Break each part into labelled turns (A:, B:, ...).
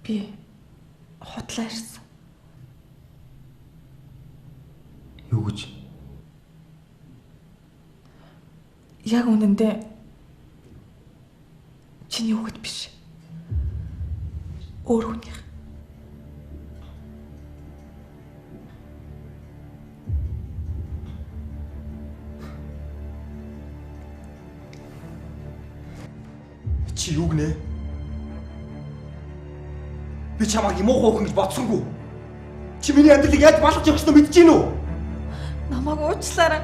A: Би хотлоо ирсэн.
B: Юу гэж?
A: Яг үнэндээ чиний хүүхэд биш. Өөр хүнийх.
B: Чи юу гинэ? Би чамайг муухай хүн гэж бодсонгүй. Чи миний амьдралыг яаж балгаж явах ёсноо мэдэж гин үү?
A: Намайг уучлаарай.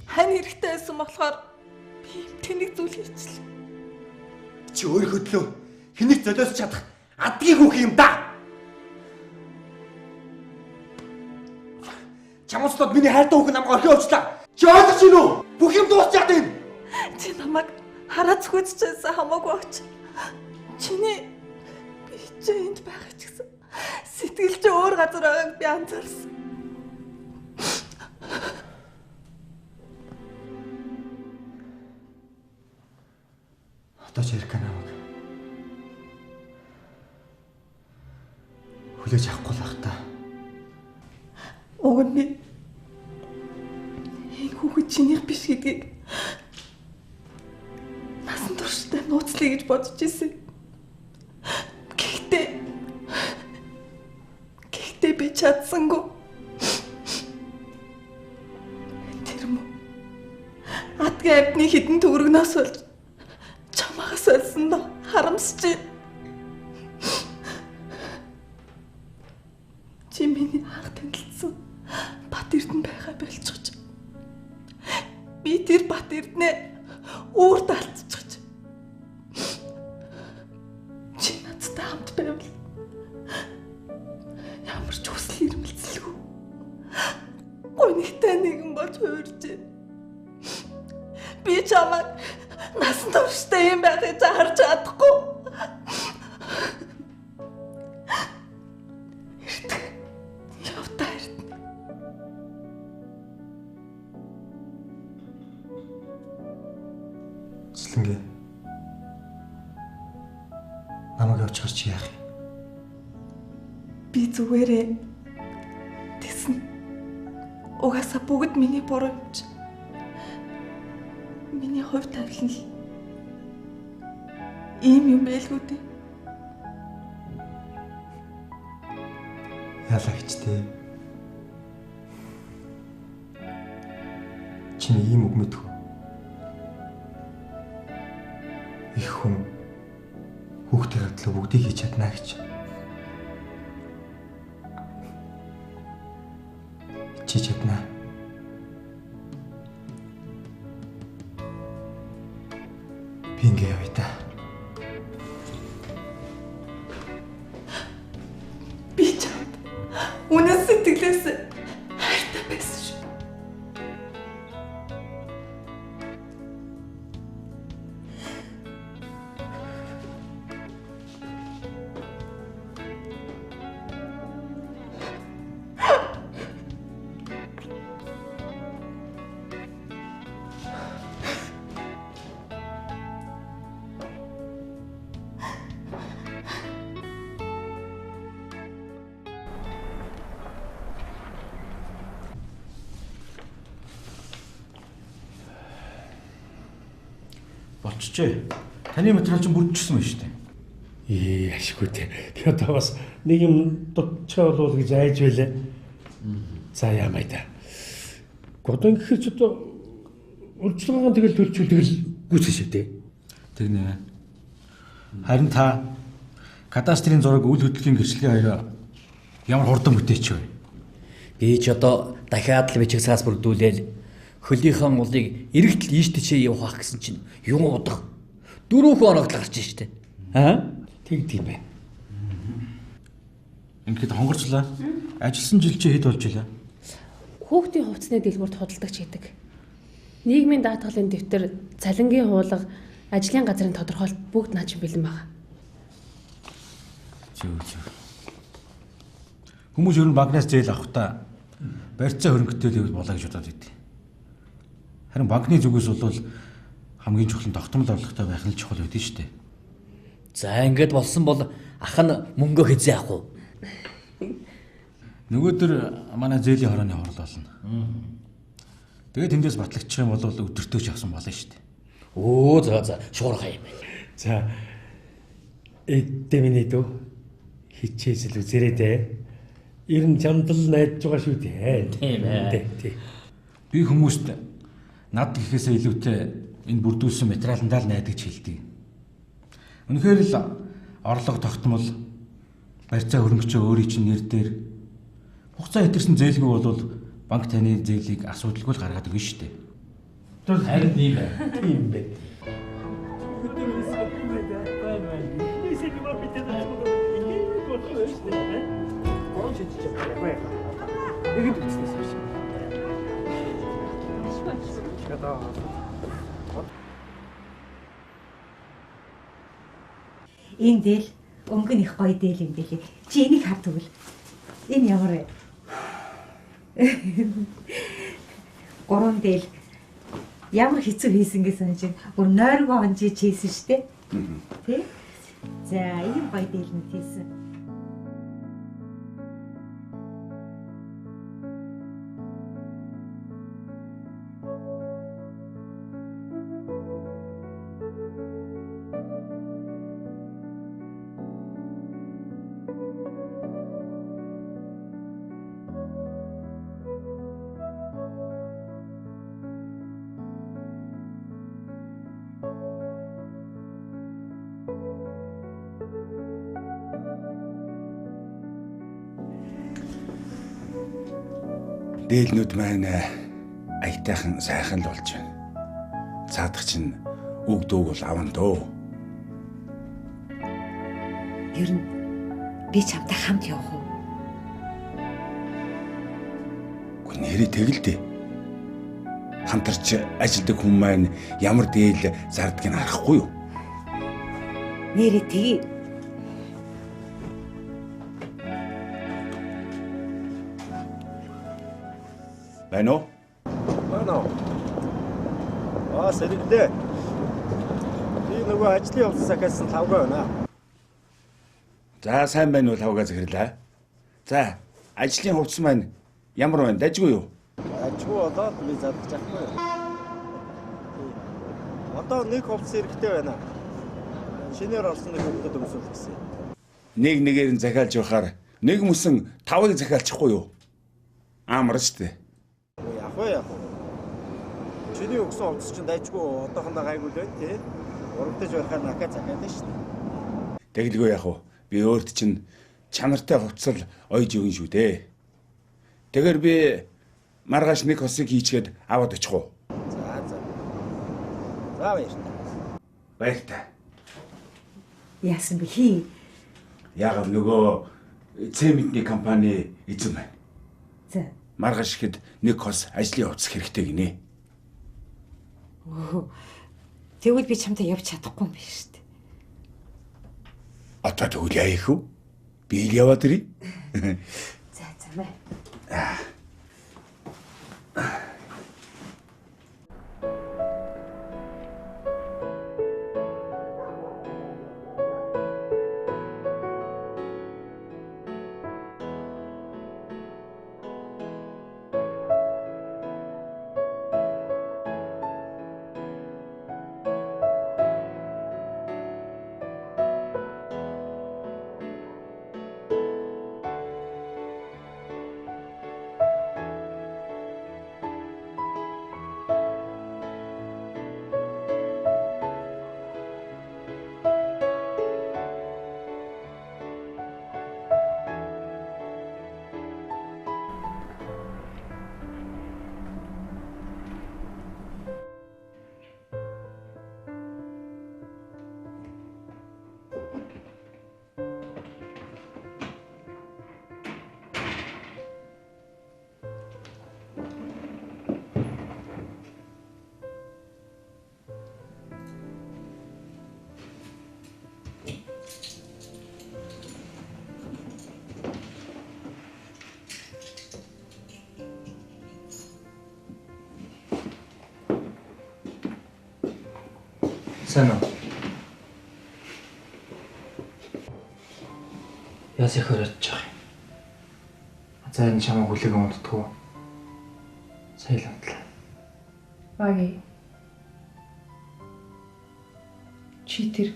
A: Хань хэрэгтэй байсан болохоор би тэнэг зүйл хийчихлээ.
B: Чи өөрийнхөө төлөө хэнийг золиосч чадах адгийн хүүхэн юм да. Чамстод миний хайртай хүүхэн намайг орхио уучлаа. Чи ойлгож байна уу? Бүх юм дуусчаад байна.
A: Чи намайг хараад зүгэжчихсэн хамаагүй оч. Чиний би ч энд байгаа ч гэсэн сэтгэл чи өөр газар байгааг би анзаарсан.
B: Одоо ч ярих намайг хүлээж авахгүй л байх та.
A: Уг нь би энэ хүүхэд чинийх биш гэдгийг насан туршдаа нууцлая гэж бодож ирсэн. Гэхдээ би чадсангүй. Тэр мө адгийн амтны хідэн төгрөгнөөс болж чамаагаас олсон доо харамсаж байна. Чи миний анх танилцсан Бат Эрдэнэ байхаа болчихж. Би тэр Бат Эрдэнэ өөрт алдчихж. Чи надтай хамт байвал ямар ч хүсэл эрмэлзэлгүй. Гонигтай нэгэн болж хуурж. Би чамайг насан туршдаа юм байхыг харж чадахгүй.
B: Цэслэнгээ. Намайг явуулчихар чи яах юм?
A: Би зүгээрээ тэсэн. Угаасаа бүгд миний буруу юм чи. Миний хувь тавилан л ийм юм байлгүй дээ.
B: Яалаа хичтэй. Чиний ийм үг мэдгүй. Их хүн хүүхдээ хадлаа бүгдийг хийж чадна гэж. Чи чадна. Би ингэ явъя та.
A: Би чамд үнэн сэтгэлээс хайртай байсан шүү.
C: Болчихжээ. Таны материал чинь бүрдчихсэн байна шүү дээ.
D: Ашиггүй те. Тэгээ одоо бас нэг юм дутчаа болов гэж айж байлаа. За яамай та. Годон гэхэр ч одоо урьдчилгаагаа тэгэл төлчүүл тэгэл гүйцэн шүү дээ.
C: Тэг нэ. Харин та кадастрын зураг үйл хөдлөлийн гэрчлэгийн хоёроо ямар хурдан бүтээч вэ?
E: Би ч одоо дахиад л бичигсаас бүрдүүлээл хөлийнхаа мулыг эргэтэл ийш тийшээ явах гэсэн чинь юм удах 4 хоногт гарч штэ.
D: Тэгд юм байна.
C: Ингээд хонгорчлаа. Ажилласан жил чи хэд болж илаа?
F: Хүүхдийн хувцсны дэлгүүрт худалдагч гэдэг. Нийгмийн даатгалын дэвтэр, цалингийн хуулга, ажлын газрын тодорхойлт бүгд наа чинь бэлэн байгаа.
C: Зүг. Хүмүүс ер нь банкнаас зээл авахдаа барьцаа хөрөнгөтэй л болоо гэж бодоод идэв. Харин банкны зүгээс бол хамгийн чухал нь тогтмол орлоготой байх нь чухал байдэн шүү дээ.
E: За ингээд болсон бол ах нь мөнгө хэзээ авах уу?
C: Нөгөөдөр манай зээлийн хорооны хурал болно. Тэгээд тэндээс батлагчих юм бол өдөртөө ч авсан болно шүү дээ.
E: Оо за шуурхай юм байна.
D: За эдэмний дөө хичээсэл үзэрэй дээ. Ер нь чамдал найдаж байгаа шүү дээ.
E: Тийм ээ.
D: Тий.
C: Би хүмүүст над гэхээсээ илүүтэй энэ бүрдүүлсэн материаландаа л найдаж хэлдэг. Үнэхээр л орлого тогтмол барьцаа хөрөнгөчөө өөрийн чинь нэр дээр хугацаа хэтэрсэн зээлгүй бол банк таны зээлийг асуудалгүй л гаргадаг нь шүү дээ.
E: Харин ийм байна.
D: Тийм бэ.
G: Энэ дээл өнгө нь их гоё дээл юм дэлий. Чи энийг хар тэгвэл энэ ямар вэ? Гурван дээл ямар хэцүү хийсэн гэж санаж байна. Бүр нойргоо онжиж хийсэн шүү дээ. Тэ? За ийм гоё дээл нь хийсэн.
H: Дээлнүүд маань аятайхан сайхан л болж байна. Цаадах чинь үг дүүг бол аван дөө.
G: Ер нь би чамтай хамт явах уу?
H: Гүн нэрээ тэгэлдэ. Хамтарч ажилдаг хүн маань ямар дээл зардгийг харахгүй юу?
G: Нэрээ тгий.
H: Байна уу?
I: Байна уу? Сэргэлдээ. Би нөгөө ажлын явц захиалсан тавгаа байна.
H: За сайн байна уу тавгаа захирлаа. За ажлын хувцас маань ямар байна? Дажгүй юу?
I: Ажгүй болоод би задах чадахгүй. Одоо нэг хувцас хэрэгтэй байна. Шинээр орсон нэг хүүхэд өмсөх гэсэн.
H: Нэг нэгээр нь захиалж явахаар нэг мөсөн тавыг захиалчихгүй юу? Амар штэ.
I: Яг. Чиний өгсөн хувцас чинь дайжгүй одоохондоо гайгүй л байна тий. Урагдаж байхаар накаа захиална шүү дээ.
H: Тэгэлгүй яах вэ? Би өөрт чинь чанартай хувцас ойж өгнө шүү дээ. Тэгэр би маргааш нэг хосыг хийчгээд аваад очих уу?
I: За баярлалаа.
H: Баяртай.
G: Яасан бэ хий?
H: Яг нөгөө цементний компани эзэн байна.
G: За.
H: Маргааш ихэд нэг хос ажлын хувцас хэрэгтэй гинэ.
G: Тэгвэл би чамтай явж чадахгүй юм биш үү?
H: Одоо тэгвэл яа их вэ? Би л яваад ирье.
G: За мэ.
B: сайн уу? Яс их өрөөж байгаа юм. За энэ чамаа хүлээгээ унтдаггүй. Сайн л унтлаа.
J: Баги. Чи тэр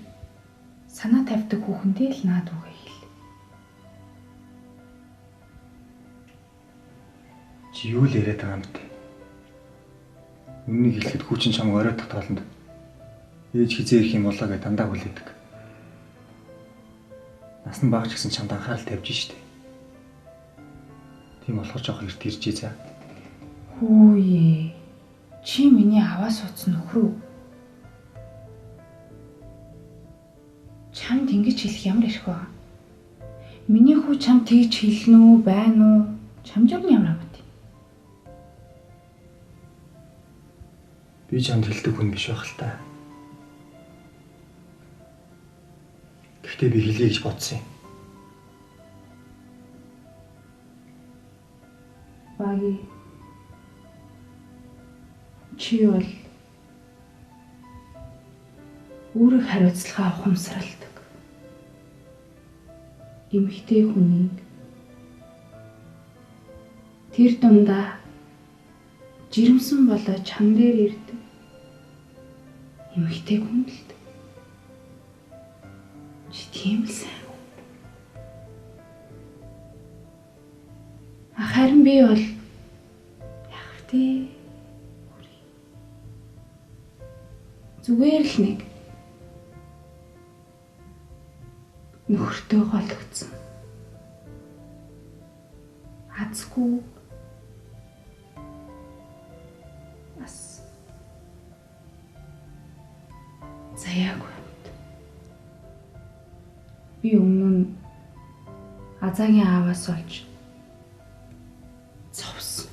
J: санаа тавьдаг хүүхэндээ л наад үгээ хэл.
B: Чи юу л яриад байгаа юм бэ? Үннийг хэлэхэд хүүчин чамайг оройтох тоолонд ээж хизээ ирэх юм болоо гэж дандаа хүлээдэг. Нас нь бага ч гэсэн чамд анхаарал тавьж штэ. Тийм болохоор жоох эрт иржээ за.
J: Хөөе. Чи миний аваа суудсан нөхрөө. Чамд ингэж хэлэх ямар эрх вэ? Миний хүү чамд тэгж хэлнэ үү, байна уу? Чамд юу ямар амт?
B: Би чамд хэлдэг хүн биш байх л та. Гэхдээ би хэлье гэж бодсон юм.
J: Баги. Чи бол үүрэг хариуцлага ухамсарладаг. Эмэгтэй хүнийг тэр дундаа жирэмсэн болоо чам дээр ирдэг. Эмэгтэй хүн л дээ. Чи тийм л сайн. Харин би бол яг тий зүгээр л нэг нөхөртөө голөгцсон. Азгүй бас заяагүй. Би өмнө нь Азагийн ааваас олж зовсон.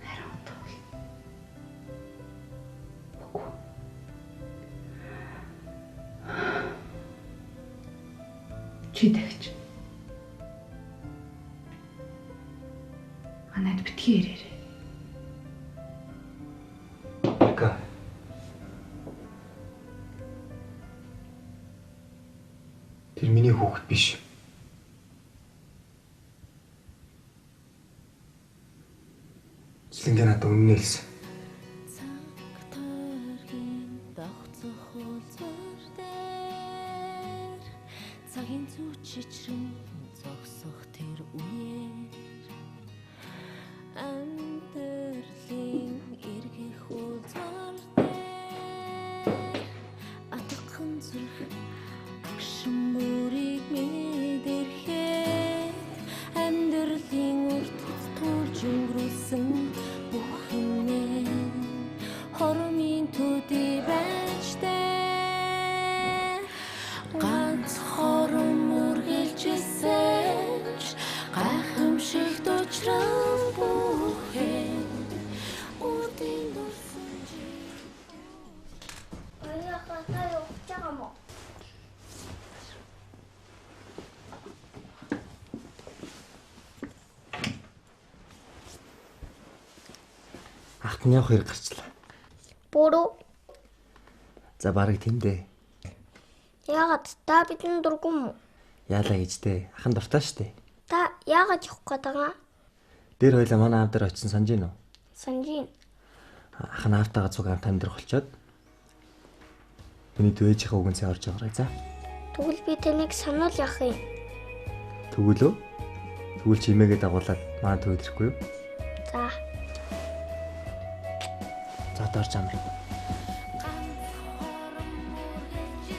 J: Харин үгүй. Чи дэгч. Манайд битгий ирээрэй.
B: Бэка. Тэр миний хүүхэд биш. Злэнгээ надад өмнө хэлсэн.
K: Цагийн зүг чичрэн зогсох тэр үеэр амьдралын эргэх улзаар дээр атгахын зүрх агшин бүрийг мэдэрхээ амьдралын урт тулж өнгөрүүлсэн бүх юмээ хормын төдий байж дээ ганц хором үргэлжилсэн ч гайхамшигт учрал бүхээ үрдийн дурсан чи
L: Аяга та явж байгаа мó?
B: Ахт нь явах хэрэг гарчлаа.
L: Буруу.
B: За барыг тэмдээ.
L: Яагаад та бидний дургүйм үү?
B: Яалаа гэжтэй. Ахын дуртай штэ.
L: Та яагаад явах гээд байгаа?
B: Дээр хоёлаа манай аав дээр очисон санаж гин үү?
L: Санаж гин.
B: Ах нь аавтайгаа цуг амт амьдрах болчоод миний дүүжийнхээ үгэнсээ орж байгаарай за.
L: Тэгвэл би таныг сануул яах юм?
B: Тэгвэл үү? Тэгвэл чи имээгээ дагуулад манай төвөд ирэхгүй юу?
L: За.
B: За дорж амраа.
K: Чи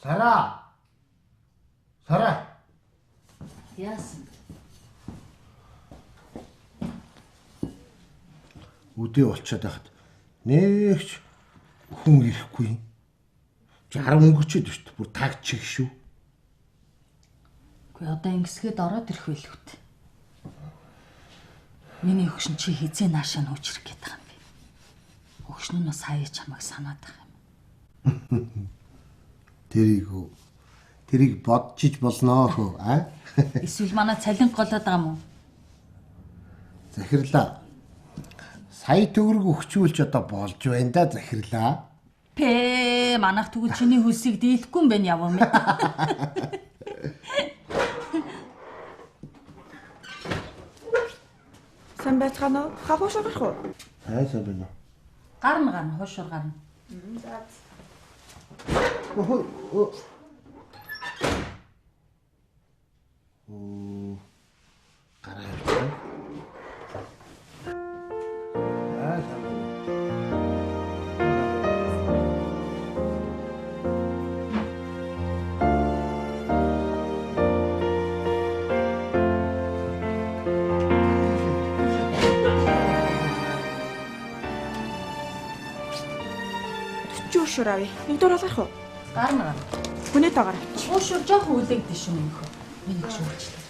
M: Сара. Сара.
N: Яасан.
M: Үдээ болчиход байхад нэгч хүн ирэхгүй. 60 өнгөрчөөд шүү дээ. Бүр тагчих шүү.
N: Гэхдээ одоо ингэсгээд ороод ирэх байл үт. Миний өгшин чи хизээ наашаа нүүчрэх гээд байгаа юм би. Өгшин нь бас хаяа чамайг санаад байгаа юм.
M: Тэрийг бодчих болноо хөө а?
N: Эсвэл манай цалин голоод байгаа юм уу?
M: Захирлаа. Сая төгрөг өгчүүлж одоо болж байна да захирлаа.
N: Пэ манайх тэгвэл чиний хөлсийг дийлэхгүй юм байна яваа минь.
A: Сайн байцгаана уу? Хагууш гарах уу?
M: Сайн байна уу?
N: Гарна хуушур гарна.
A: За.
M: Гараа.
A: Шуур авъя. Нэг дөрөв гарах уу?
N: Гарна.
A: Хүнээ таагаар.
N: Шуур жоохон үлээгдэж шүү нөхөө. Миний шүүрчлээ.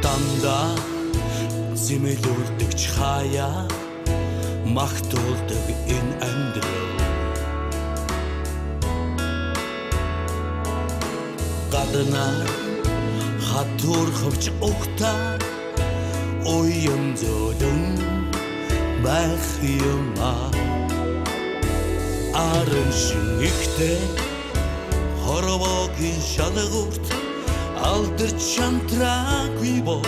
O: Дандаа зэмэлүүлдэгч хаяа магтуулдаг энэ амьдрал гаднаар хатуур хөвч ухтаа уян зөөлөн байх юма арын шинэгтэй хоровогийн шалгуурт алдарч шантраагүй бол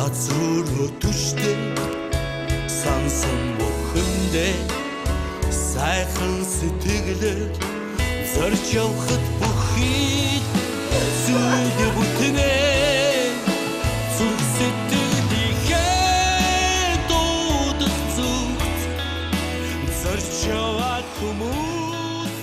O: азруу төштэй сансан бүхэндээ сайхан сэтгэлээр зорж явахад бүхий зүйл бүтнэ зүрх сэтгэлийнхээ дуудах зүгт зорж яваад хүмүүс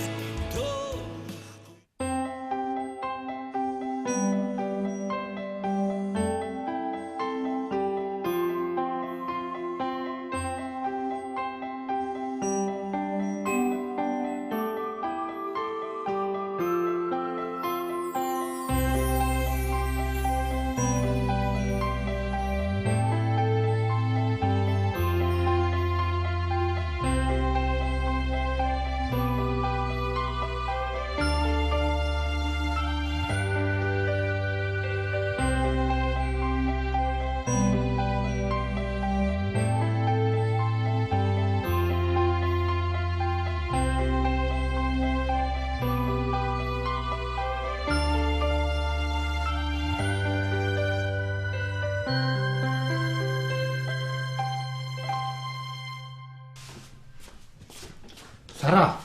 M: Сара.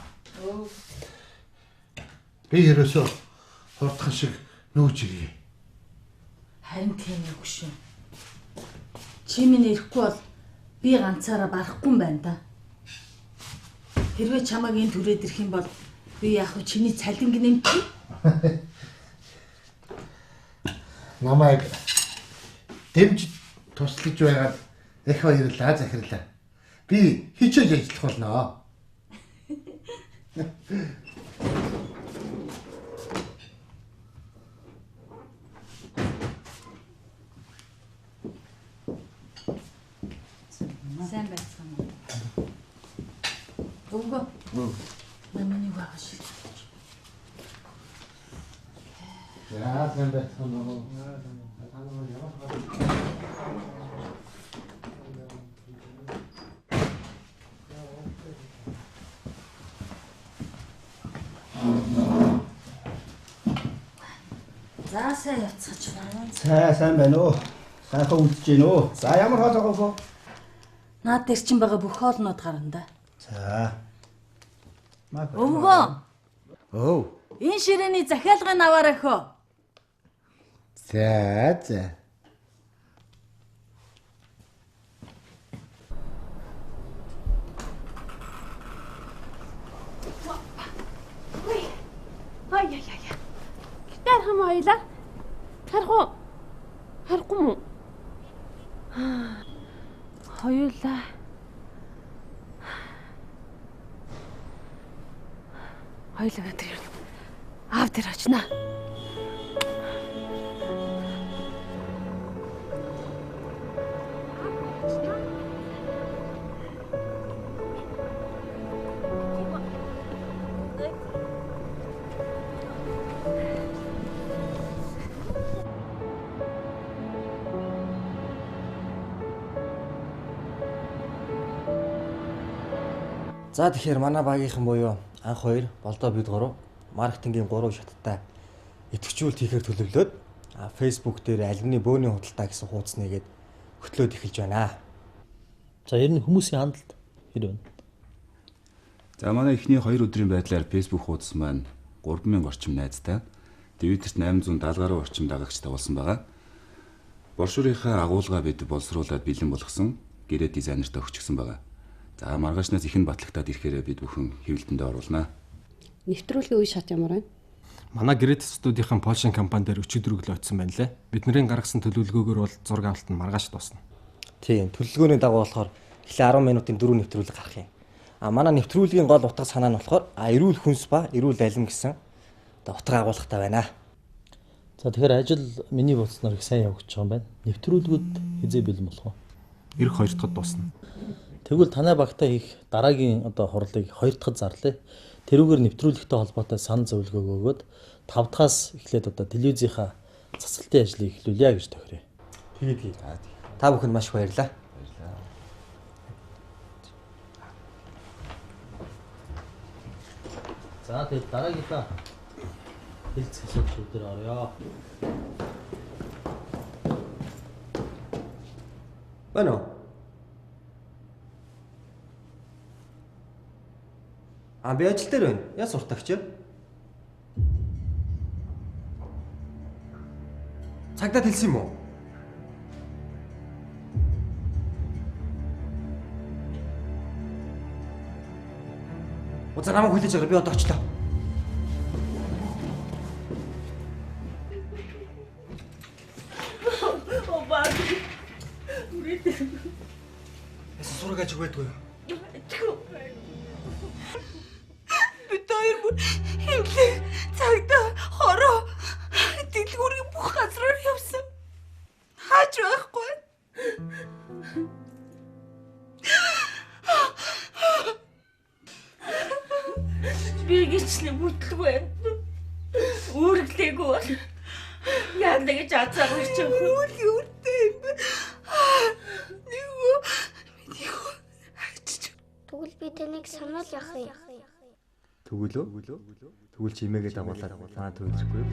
M: Би ерөөсөө хурдхан шиг нүүж ирье.
N: Харин тийм өгшин. Чи минь ирэхгүй бол би ганцаараа барахгүй юм байна да. Хэрвээ чамайг энэ түрээд ирэх юм бол би яах вэ? Чиний цалинг нэмчих.
M: Намайг дэмж туслаж байгаад их баярлалаа захирлаа. Би хичээж ажиллах болно.
N: Сайн байцгаана. Өвгөө. Намайг waаш.
M: За сайн байцгаана.
N: За сайн явцгаач байна.
I: Сайн байна уу? Сайхан үлдэж гин үү? За ямар хоол байгаа вэ?
N: Наад дээр чинь байгаа бүх хоолнууд гарна да.
I: За.
N: Өвгөө.
M: Оо.
N: Энэ ширээний захиалгыг аваарай хөө.
M: За.
F: Яа. Гитар хам хоёлаа. Харах уу? Харахгүй мүү? Хоёулаа. Хоёулаа надад ирнэ. Аав дээр очноо.
P: За тэгэхээр манай багийнхан буюу анх хоёр болдоо бид гурав маркетингийн 3 шаттай идэвхжүүлэлт хийхээр төлөвлөөд Facebook дээр алимны бөөний худалдаа гэсэн хуудас нэгээд хөтлөөд эхэлж байна.
Q: За ер нь хүмүүсийн хандлт хэр вэ?
H: За манай эхний 2 өдрийн байдлаар Facebook хуудас маань 3000 орчим найзтай, Twitterт 870 гаруй орчим дагагчтай болсон байгаа. Боршуурынхаа агуулгаа бид боловсруулад бэлэн болгосон гэрээ дизайнертай өгчихсөн байгаа. За маргаашнаас ихэн батлагтаад ирэхээр бид бүхэн хэвлэлтэндээ оруулнаа.
R: Нэвтрүүлгийн үе шат ямар байна?
S: Манай Great студийн Польшин компани дээр өчигдөр өглөө очсон байна лээ. Бидний гаргасан төлөвлөгөөгөр бол зураг авалт нь маргааш дуусна.
P: Тийм, төлөвлөгөөний дагуу болохоор эхлээ 10 минутын 4 нэвтрүүлэг гарах юм. Манай нэвтрүүлгийн гол утга санаа нь болохоор эрүүл хүнс ба эрүүл алим гэсэн утга агуулгатай байна.
Q: За тэгэхээр ажил миний бодсноор их сайн явагдаж байгаа юм байна. Нэвтрүүлгүүд хизээ бэлэн болох уу?
S: Ирэх 2 дахад дуусна.
Q: Тэгвэл танай багтаа хийх дараагийн хурлыг 2 дахад зарлаа. Тэрүүгээр нэвтрүүлэгтэй холбоотой санал зөвлөгөө өгөөд 5 дахаас эхлээд телевизийнхаа цацалтын ажлыг эхлүүлье гэж тохирё.
P: Тэгээ. Та бүхэнд маш их баярлалаа.
Q: За тэгээд дараагийнхаа хэлцэх асуудлууд дээр орё.
P: Байна уу? Би ажил дээр байна. Яа суртагч? Цагдаад хэлсэн юм уу? Уцаа намайг хүлээж аваа, би одоо очлоо. Сураг ажиг байдгүй юу?
A: Бид хоёр бүр хэмлэг цагдаа хороо дэлгүүрийн бүх газраар явсан. Хаач байхгүй. Би гिचний бүтлгүй. Үүрглээгүй бол яа нэгж азаагүй ч юм. Үүртэй юм.
L: Тэгвэл би таныг санал яах юм?
P: Тэгвэл чи имээгээ дагуулаад манай төв ирэхгүй юу?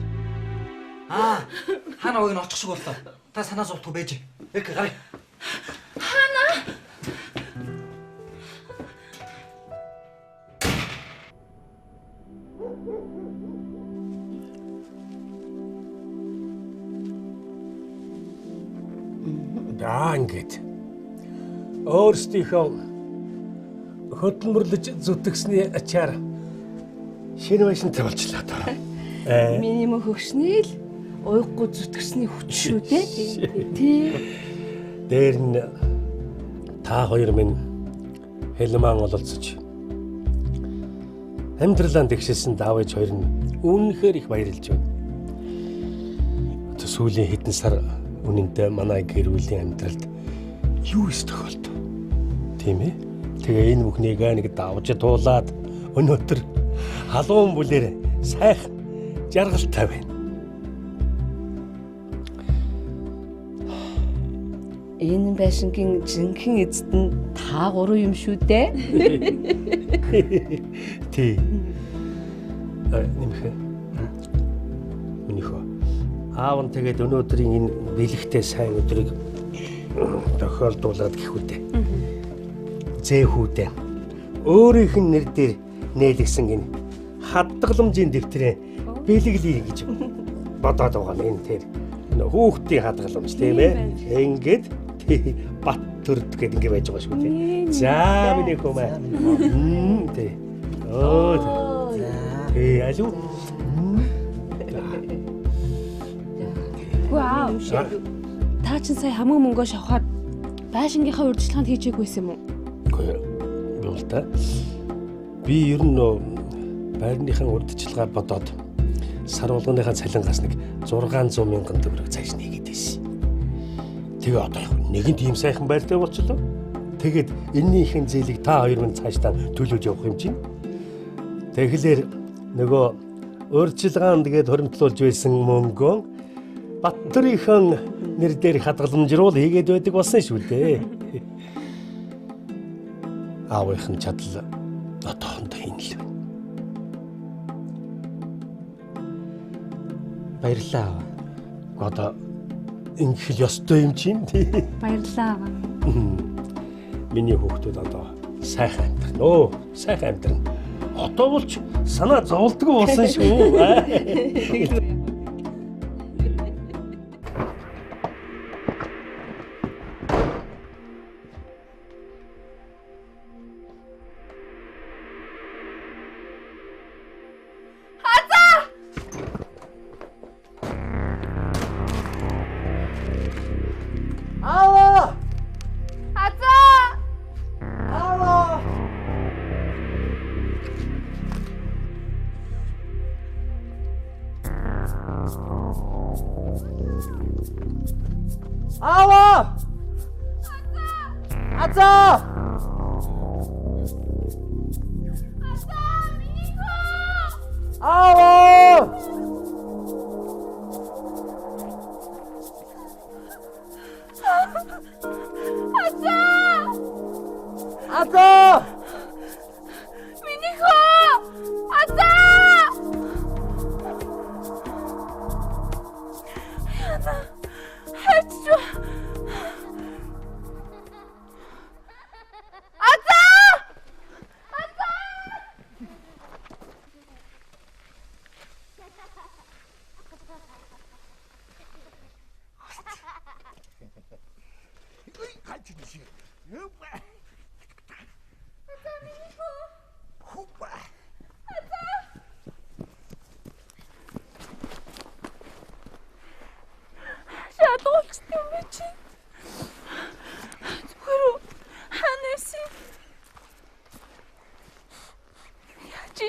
P: Хана уг нь очих шиг боллоо. Та санаа зовтгүй байж. Эк гараа.
A: Хана.
D: Ингээд өөрсдийнхөө хөдөлмөрлөж зүтгэсний ачаар шинэ байшинтай болчлаа даа.
R: Миний мөн хөгшний л уйггүй зүтгэсний хүч шүү дээ. Тий.
D: Дээр нь та хоёр минь хэлмаан ололцож амьдралаа тэгшсэн даав ээж хоёр нь үнэхээр их баярлж байна. Сүүлийн хэдэн сар үнэндээ манай гэр бүлийн амьдралд юу их тохиолдов. Тийм ээ. Тэгээ энэ бүхнийг нэг давж туулаад өнөөдөр халуун бүлээр сайхан жаргалтай байна.
R: Энэ байшингийн жинхэнэ эзэд нь та гурав юм шүү дээ.
D: Тий. Нэмэх. Өнөхөө. Аав нь тэгээд өнөөдрийн энэ бэлэгтэй сайн өдрийг тохиолдуулаад гэхүүдээ. Зээхүүдээ өөрийнх нь нэр дээр нээлгсэн энэ хадгаламжийн дэвтрээ бэлэглий гэж бодоод байгаа юм тэр. Хүүхдийн хадгаламж тийм ээ. Ингээд бат төрд гэдэг ингэ байж байгаа шүү дээ. За миний хүмүүс. Тий. Оо. Алуу.
F: Вау. Та чинь сая хамаг мөнгөө шавхаад байшингийнхаа урьдчилгаанд хийжээгүй байсан юм уу?
D: Үгүй юу та. Би ер нь байрныхаа урьдчилгаа бодоод сар болгоныхаа цалингаас нэг 600 мянган төгрөг цааш нэгээд байсан. Тэгээ одоо нэгэн тийм сайхан байлтай болчихлоо. Тэгээд энэнийхэн зээлийг та хоёр минь цаашдаа төлөөж явах юм чинь. Тэгэхээр нөгөө урьдчилгаанд тэгээд хоримтлуулж байсан мөнгөө Баттөрийнхэн нэр дээр хадгаламжруул хийгээд байдаг болсон шүү дээ. Аавынхан чадал одоохондоо хийнэ л байна. Баярлалаа. Одоо ингэх л ёстой юм чинь тий.
F: Баярлалаа.
D: Миний хүүхдүүд одоо сайхан амьдрах нөө. Сайхан амьдрах. Одоо бол ч санаа зовлтгүй болсон шүү.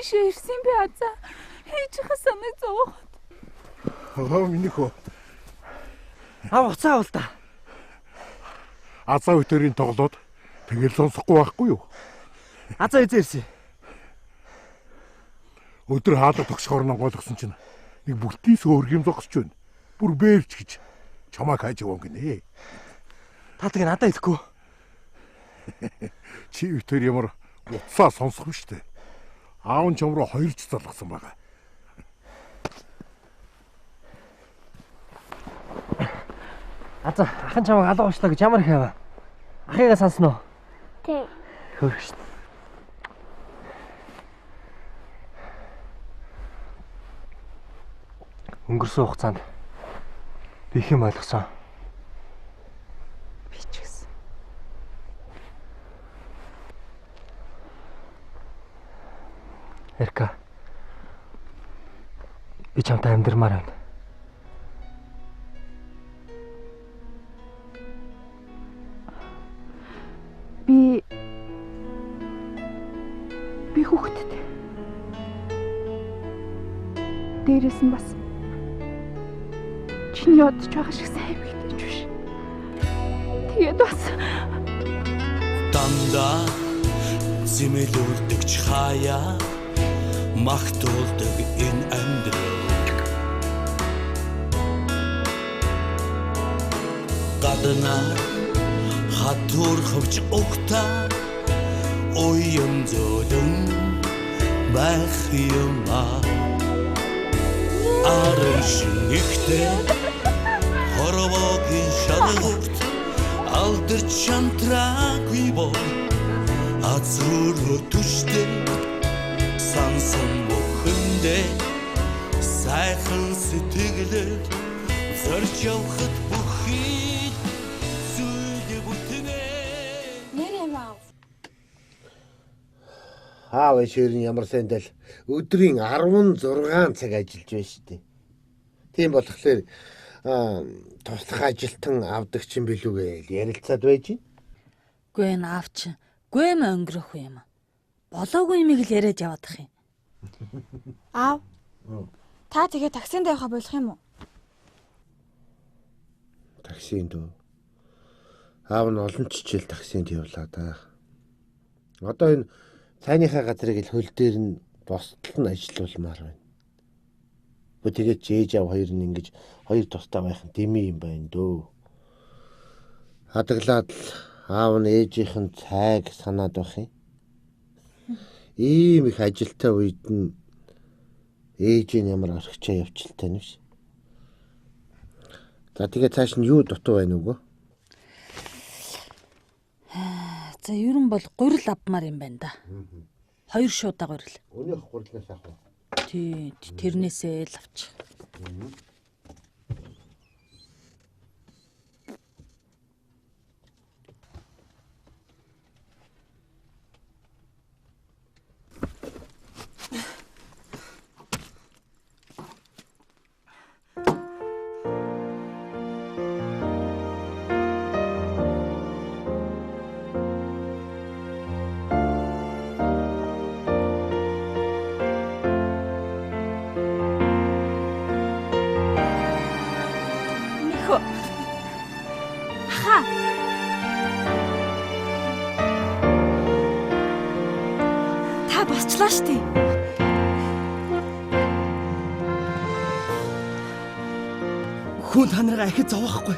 J: Ирсэн би азаа хийж хаа санаа зовоод.
M: Миний хөө.
P: Уцаа бол та.
M: Азаа өтөрийн тоглоод тэгэл сонсохгүй байхгүй юу?
P: Азаа эзэрсэн.
M: Өдөр хаалга тогсохоор гонгойлгосон чинь нэг бүлтээс өөргөм зогсож байна. Бүр бэрч гэж чамайг хайж яваа гинэ.
P: Та тэг надад хэлэхгүй.
M: Чи өтөр ямар уцаа сонсох юм штэ. Аав нь чам руу 2 ч залгасан байгаа.
P: Азаа ахын чамайг алга уучлаа гэж ямар хэвээ. Ахыгаа сансан уу?
L: Тий.
P: Хөргөш. Өнгөрсөн хугацаанд би их юм ойлгосон.
F: Би ч гэсэн.
P: Эрка. Би чамтай амьдрмаар байна.
J: Би хүүхдэд. Дээрээс нь бас чиний бодож байгаа шиг сайн эмэгтэйч биш. Тэгээд бас
O: дандаа зэмэлүүлдэг ч хаяа магтуулдаг энэ амьдрал гаднаа хатуур хөвч ухтаа уян зөөлөн байх юмаа аршин ихтэй хоровогийн шалгуурт алдарч шантраагүй бол азруу төштэй сансан бүхэндээ сайхан сэтгэлээр зорж явахад бүхий зүйлийг бүтнэ.
L: Нэр юм аа.
M: Аав ширэн ямар сайндал өдрийн 16 цаг ажиллаж байна шүү дээ. Тийм болохоор туслах ажилтан авдаг ч юм билүүгээ ярилцаад байж гин.
N: Гүй энэ аав чинь гүм өнгөрөх юм. Болоогүй юмыг л яриад явах юм.
L: Аав. Та тэгээ таксинд явахаа болох юм уу?
M: Таксинд үү? Аав нь олон жижил таксинд явлаа да. Одоо энэ цайныхаа газрыг л хөл дээр нь босдол нь ажилуулмаар байна. Бо тэгээд ээж аав хоёр нь ингэж хоёр тустай байх нь дэмий юм байна дөө. Хадаглаад л аав нь ээжийнхэн цайг санаад байх юм. Ийм их ажилтаа үед нь ээж нь ямар орхичаа явчихалтай нь биш. За тэгээд цааш нь юу дутуу байна үгүй?
N: За ерөн бол гурил авмаар юм байна да. Хоёр шуудаа гурил.
M: Өнөөх гурилнаас авах уу?
N: Тий, тэрнээсээ л авчих.
A: Та босчлаа штий.
T: Хүн танараа ахиж зовоохгүй.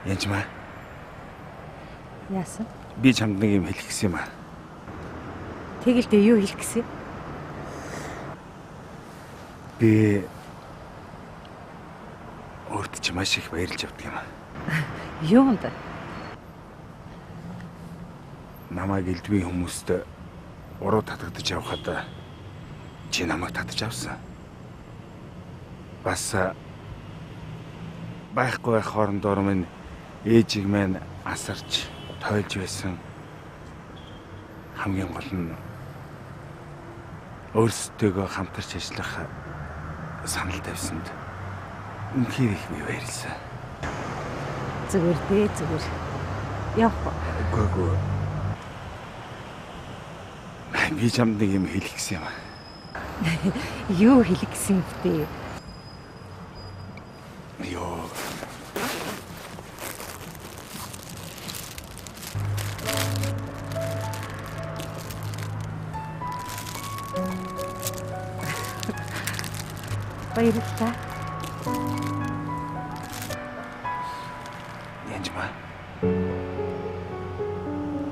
H: Янчмаа.
N: Яасан?
H: Би чамд нэг юм хэлэх гэсэн юм аа.
N: Тэгэлдээ юу хэлэх гэсэн?
H: Би өөрт ч маш их баярлж явдаг юм аа.
N: Юунд?
H: Намайг элдвийн хүмүүст уруу татагдаж явхад чи намайг татаж авсан. Бас байхгүй хоорондоор минь ээжийг маань асарч тойлж байсан. Хамгийн гол нь өөрсдөө хамтарч ажиллах санал тавьсанд үнхээр их би баярлсан.
N: Зүгээр дээ зүгээр. Явах.
H: Гүг. Би чамд нэг юм хэлэх гэсэн юм аа.
N: Юу хэлэх гэсэн бэ?
H: Йоо.
N: Баярлалаа.
H: Янжмаа.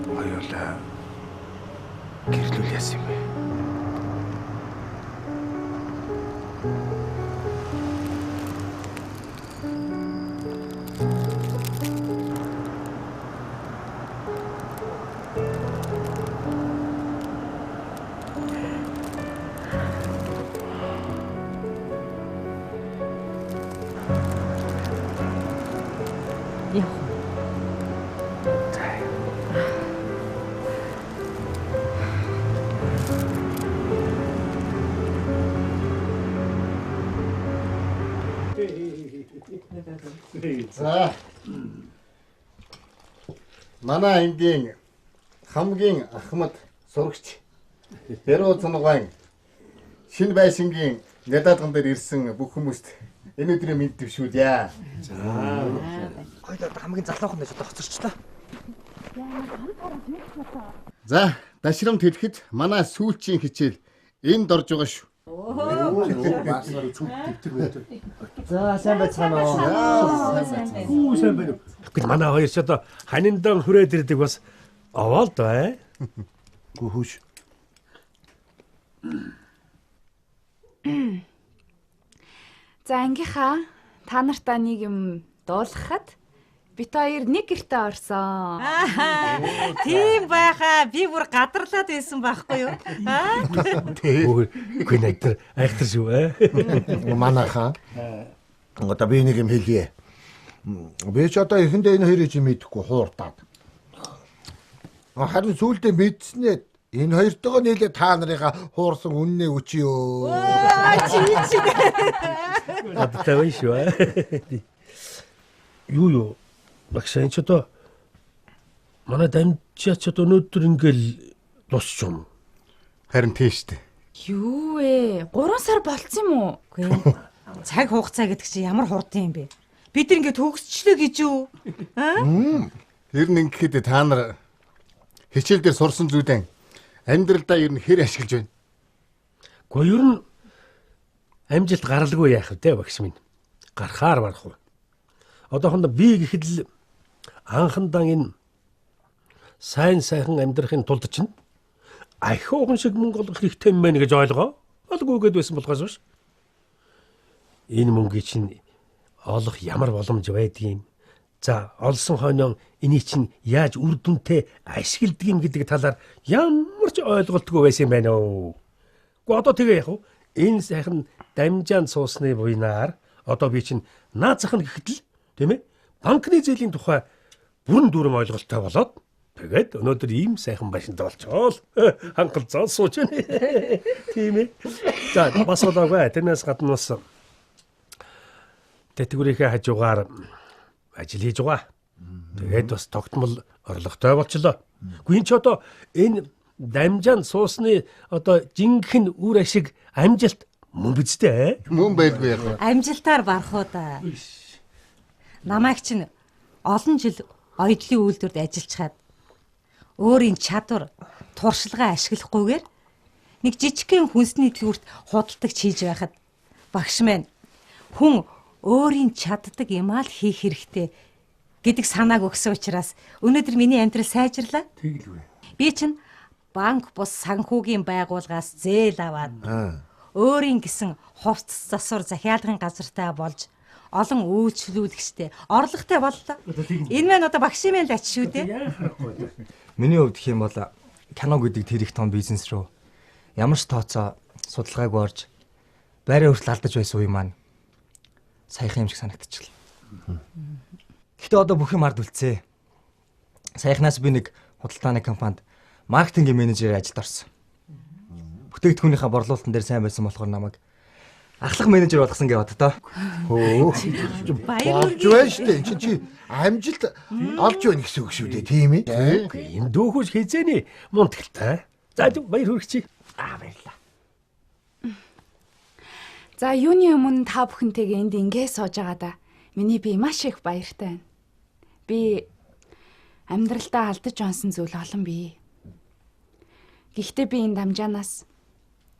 H: Хоёулаа гэрлүүл яасан юм бэ?
M: За. Манай ангийн хамгийн ахмад сурагч Яруу Цунгуан шинэ байшингийн нядаадан дээр ирсэн бүх хүмүүст энэ өдрийн мэд төвшүүлье.
P: За. Хоёул хамгийн залуухан гэж одоо хоцорчлаа.
M: За, дашрамт хэлэхэд манай сүүлчийн хичээл энд орж байгаа шүү.
D: За, сайн байцгаана уу? Сайн байна уу? Гэхдээ манай хоёр ч одоо ханиндан хүрээд ирдэг бас овоолд бай.
M: Гүхүш.
J: За ангийнхаа та нартаа нэг юм дуулгахад бит хоёр нэг гэртээ орсон.
G: Тийм байхаа би бүр гадарлаад байсан байхгүй юу?
D: Үгүй нэг айхтар шүү
M: Манайхаа. Одоо би нэг юм хэлье. Би ч одоо эхэндээ энэ хоёрыг мэдэхгүй хууртаад. Харин сүүлдээ мэдснээ энэ хоёртойгоо нийлээ та нарынхаа хуурсан үннээ өчөө.
D: Чи. Гадтай байх шүү. Юу. Багшаа ч одоо манай дамжаач одоо өнөөдөр ингээл дуусч юм.
M: Харин тийштэй.
J: Юу вэ? 3 сар болцсон юм уу?
G: Үгүй. Цаг хугацаа гэдэг чинь ямар хурдан юм бэ? Бид ингээд төгсчлөө гэж юу?
M: Ер нь ингэхэд та нар хичээл дээр сурсан зүйлэн амьдралдаа ер нь хэр ашиглаж байна?
D: Гэхдээ ер нь амжилт гаралгүй яах вэ багш минь? Гарахаар барах уу? Одоохондоо би гэхэд л анхандаа энэ сайн сайхан амьдрахын тулд чинь ахиухан шиг мөнгө олох хэрэгтэй юм байна гэж ойлгоо. Олгүйгээд байсан болохоос биш. Энэ мөнгөийг чинь олох ямар боломж байдгийг. За, олсон хойноо энийг чинь яаж үр дүнтэй ашигладаг юм гэдэг талаар ямар ч ойлголтгүй байсан юм байна оо. Гэхдээ одоо тэгээ яах вэ? Энэ сайхан дамжаанд суусны буйнаар одоо би чинь наад зах нь гэхэд л тийм ээ банкны зээлийн тухай бүрэн дүүрэн ойлголттой болоод тэгээд өнөөдөр ийм сайхан байшинтай болчихвол хангал зоо сууж байна. Тийм ээ. За бас болоогүй. Тэрнээс гадна бас тэтгэврийнхээ хажуугаар ажил хийж байгаа. Тэгээд бас тогтмол орлоготой болчлоо. Гүн ч одоо энэ дамжаанд суусны одоо жинхэнэ үр ашиг амжилт мөн бидтэй.
M: Мөн байлгүй яг.
G: Амжилтаар барах уу да. Намайг чинь олон жил оёдлын үйлдвэрт ажиллачаад өөрийн чадвар, туршлагаа ашиглахгүйгээр нэг жижигхэн хүнсний төвөрт худалдагч хийж байхад багш маань хүн өөрийн чаддаг юмаа л хийх хэрэгтэй гэдэг санааг өгсөн учраас өнөөдөр миний амьдрал сайжрлаа.
M: Тэгэлгүй.
G: Би чинь банк бус санхүүгийн байгууллагаас зээл аваад өөрийн гэсэн хувцас засвар захиалгын газартай болж олон үйлчлүүлэгчтэй орлоготой боллоо. Энэ маань одоо багшийн мэн л ач шүү дээ.
P: Миний хувьд гэх юм бол кино гэдэг тэр их том бизнес рүү ямар ч тооцоо судалгаагүй орж байраа хүртэл алдаж байсан үе маань саяхан юм шиг санагдчихлаа. Гэхдээ одоо бүх юм ард үлдсээ. Саяхнаас би нэг худалдааны компанид маркетингийн менежерээр ажилд орсон. Бүтээгдэхүүнийхээ борлуулалтан дээр сайн байсан болохоор намайг ахлах менежер болгосон гэж боддоо.
M: Баярлалаа шүү дээ. Чи амжилт олж байна гэсэн үг шүү дээ, тийм ээ?
D: Энэ дүүхүүс хизээний мунтгалтай. За баяр хүргэе. Баярлалаа.
J: За юуны өмнө та бүхэнтэйгээ энд ингэ сууж байгаа да. Миний би маш их баяртай байна. Би амьдралдаа алдаж онсон зүйл олон бий. Гэхдээ би энэ дамжаанаас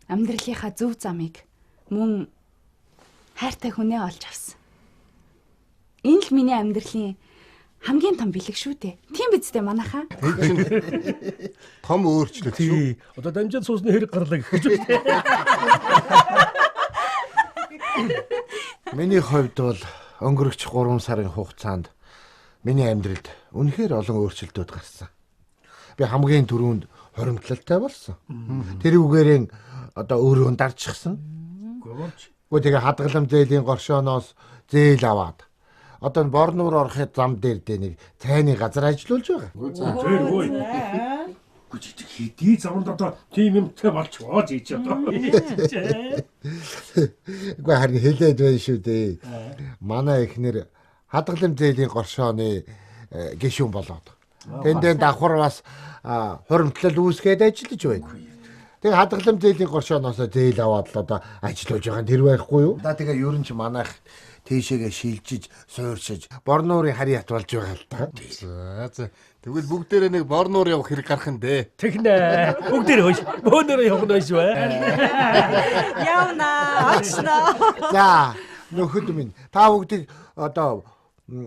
J: амьдралынхаа зөв замыг мөн хайртай хүнээ олж авсан. Энэ л миний амьдралын хамгийн том бэлэг шүү дээ. Тийм биз дээ манайхаа?
M: Том өөрчлөлт шүү.
D: Одоо дамжаанд суусны хэрэг гарлаа гэх гэж үү?
M: Миний хувьд бол өнгөрөх 3 сарын хугацаанд миний амьдралд үнэхээр олон өөрчлөлтүүд гарсан. Би хамгийн түрүүнд хоримтлалтай болсон. Тэр үгээрээ одоо өөрөө дарчихсан. Гэхдээ тэгээ хадгалам зээлийн горшооноос зээл аваад одоо борнуур орохын зам дээр нэг цайны газар ажиллаулж байгаа.
D: Хэдий замд одоо тийм юмтай болчихоо жийч одоо.
M: Үгүй харин хэлээд байна шүү дээ. Манай эхнэр хадгалан зээлийн горшооны гишүүн болоод. Тэндээ давхар бас хуримтлал үүсгээд ажиллаж байна. Тэгээ хадгалан зээлийн горшооноос зээл аваад л одоо ажиллаж байгаа тэр байхгүй юу? Да тэгээ ерөн ч манайх тийшээгээ шилжиж, суурьшиж, борнуурын хари ят болж байгаа л та.
U: За. Тэгвэл бүгдээрээ нэг борнуур явах хэрэг гарах нь дээ.
D: Тэгнэ. Бүгдээрээ хөөш. Бөөнөрөө явах нь шүү.
G: Явна, очно.
M: За, нөхөд минь та бүгдийг одоо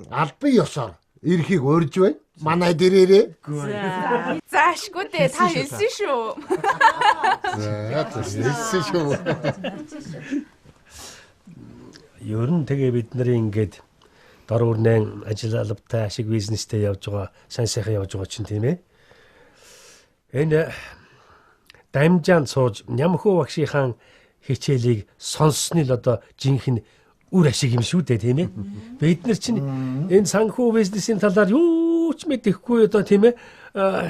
M: албан ёсоор эрхийг урьж байна. Манай дээрээ.
J: Заашгүй дээ. Та хэлсэн шүү.
U: Хэлсэн шүү.
D: Ер нь тэгээ бид нарын ингээд дор үрнэн ажил албатай ашиг бизнестэй явж байгаа, сайн сайхан явж байгаа чинь тийм ээ. Энэ дамжаанд сууж Нямхуу багшийнхаа хичээлийг сонссны л одоо жинхэнэ үр ашиг юм шүү дээ тийм ээ. Бид нар чинь энэ санхүү бизнесийн талаар юу ч мэдэхгүй одоо тийм ээ.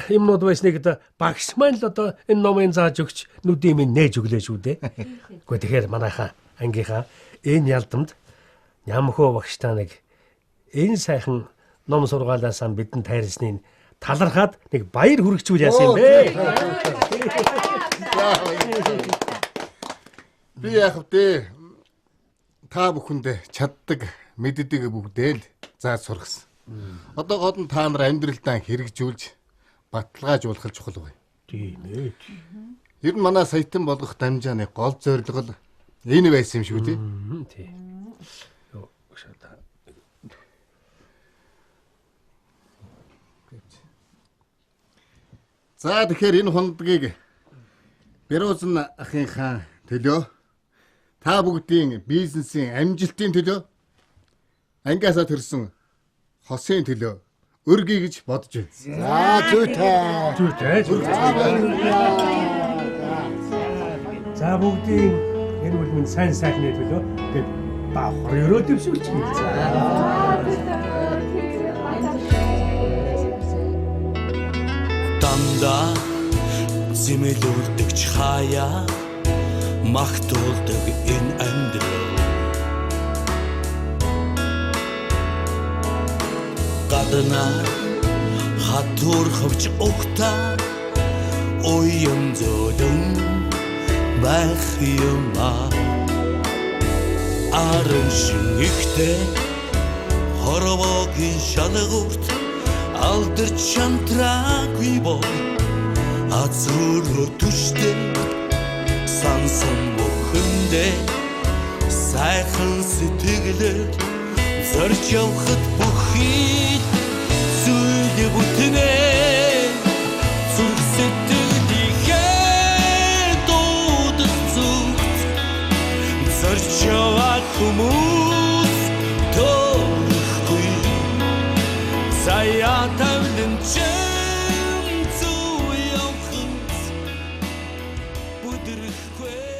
D: Юмнууд байсныг одоо багш маань л одоо энэ номын зааж өгч нүдийн минь нээж өглөө шүү дээ. Гэхдээ тэгэхээр манайхаа ангийнхаа энэ ялдамд Нямхуу багштай нэг энэ сайхан ном сургаалаас бидэнд тайрсныг талархаад нэг баяр хүргэчүүл яасан юм бэ?
U: Би яах вэ? Та бүхэнд чаддаг, мэддэг бүгдээ л зааж сургасан. Одоо гол нь та нар амьдралдаа хэрэгжүүлж, баталгаажуулах чухал байна.
D: Тийм ээ.
U: Ер нь манай саятан болгох дамжааны гол зорилго энэ байсан юм шүү дээ.
D: Тийм.
U: За тэгэхээр энэ хундгийг Бэрүүзэн ахынхаа төлөө та бүгдийн бизнесийн амжилтын төлөө ангиасаа төрсөн хосын төлөө өргөе гэж бодож байна.
M: За зүйтэй.
D: За бүгдийн энэ бүл минь сайн сайхны төлөө тэгээд давхар өрөө дэвшүүлж байна.
O: Дандаа зэмэлүүлдэг хаяа магтуулдаг энэ амьдрал гадна хатуур хөвч ухтаа уян зөөлөн байх юма арын шинэгтэй хоровогийн шалгуурт алдарч шантраагүй боо азруур төштэй сансан бүхэндээ сайхан сэтгэлээр зорж явахад бүхий зүйл бүтнэ зүрх сэтгэлийнхээ дуудах зүгт зорж явах хүмүүс тоохгүй сая тавлын чин зүү явахад бүдрэхгүй